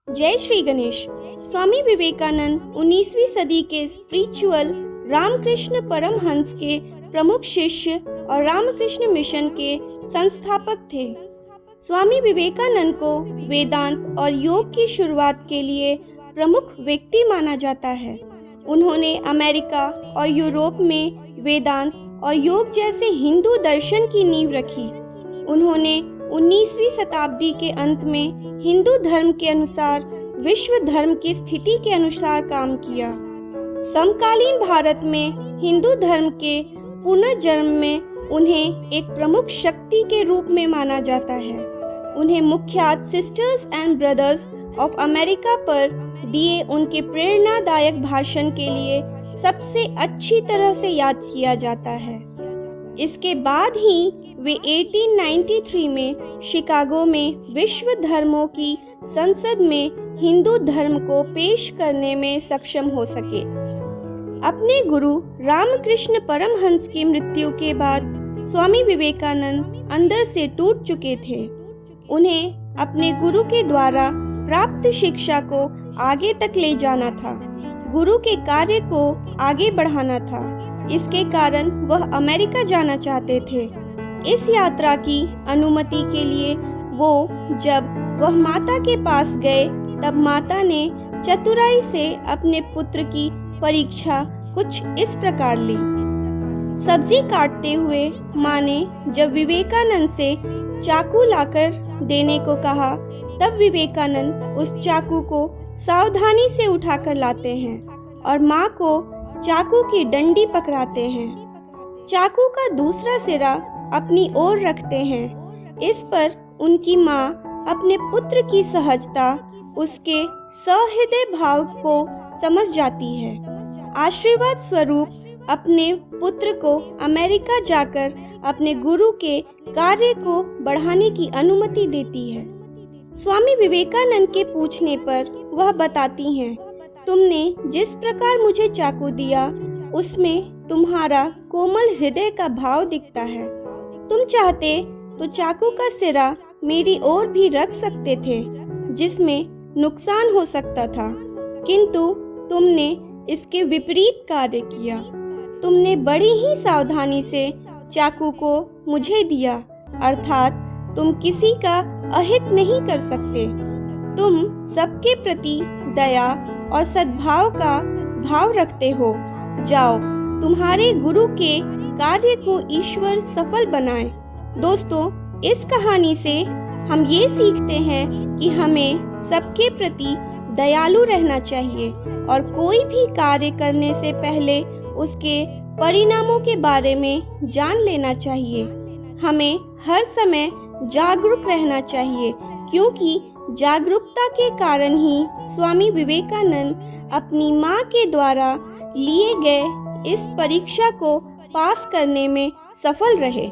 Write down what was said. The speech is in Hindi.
जय श्री गणेश। स्वामी विवेकानंद 19वीं सदी के स्पिरिचुअल रामकृष्ण परमहंस के प्रमुख शिष्य और रामकृष्ण मिशन के संस्थापक थे। स्वामी विवेकानंद को वेदांत और योग की शुरुआत के लिए प्रमुख व्यक्ति माना जाता है। उन्होंने अमेरिका और यूरोप में वेदांत और योग जैसे हिंदू दर्शन की नींव रखी। उन्होंने 19वीं शताब्दी के अंत में हिंदू धर्म के अनुसार विश्व धर्म की स्थिति के अनुसार काम किया। समकालीन भारत में हिंदू धर्म के पुनर्जन्म में उन्हें एक प्रमुख शक्ति के रूप में माना जाता है। उन्हें मुख्यतः sisters and brothers of America पर दिए उनके प्रेरणादायक भाषण के लिए सबसे अच्छी तरह से याद किया जाता है। इसके बाद ही वे 1893 में शिकागो में विश्व धर्मों की संसद में हिंदू धर्म को पेश करने में सक्षम हो सके। अपने गुरु रामकृष्ण परमहंस की मृत्यु के बाद स्वामी विवेकानंद अंदर से टूट चुके थे। उन्हें अपने गुरु के द्वारा प्राप्त शिक्षा को आगे तक ले जाना था, गुरु के कार्य को आगे बढ़ाना था। इसके कारण वह अमेरिका जाना चाहते थे। इस यात्रा की अनुमति के लिए जब वह माता के पास गए तब माता ने चतुराई से अपने पुत्र की परीक्षा कुछ इस प्रकार ली। सब्जी काटते हुए माँ ने जब विवेकानंद से चाकू लाकर देने को कहा तब विवेकानंद उस चाकू को सावधानी से उठाकर लाते हैं और माँ को चाकू की डंडी पकड़ाते हैं। चाकू का दूसरा सिरा अपनी ओर रखते हैं। इस पर उनकी माँ अपने पुत्र की सहजता, उसके सहृदय भाव को समझ जाती है। आशीर्वाद स्वरूप अपने पुत्र को अमेरिका जाकर अपने गुरु के कार्य को बढ़ाने की अनुमति देती है। स्वामी विवेकानंद के पूछने पर वह बताती हैं, तुमने जिस प्रकार मुझे चाकू दिया उसमें तुम्हारा कोमल हृदय का भाव दिखता है। तुम चाहते तो चाकू का सिरा मेरी ओर भी रख सकते थे जिसमें नुकसान हो सकता था, किंतु तुमने इसके विपरीत कार्य किया। तुमने बड़ी ही सावधानी से चाकू को मुझे दिया, अर्थात तुम किसी का अहित नहीं कर सकते। तुम सबके प्रति दया और सद्भाव का भाव रखते हो। जाओ, तुम्हारे गुरु के कार्य को ईश्वर सफल बनाए। दोस्तों, इस कहानी से हम ये सीखते हैं कि हमें सबके प्रति दयालु रहना चाहिए और कोई भी कार्य करने से पहले उसके परिणामों के बारे में जान लेना चाहिए। हमें हर समय जागरूक रहना चाहिए, क्योंकि जागरूकता के कारण ही स्वामी विवेकानंद अपनी माँ के द्वारा लिए गए इस परीक्षा को पास करने में सफल रहे।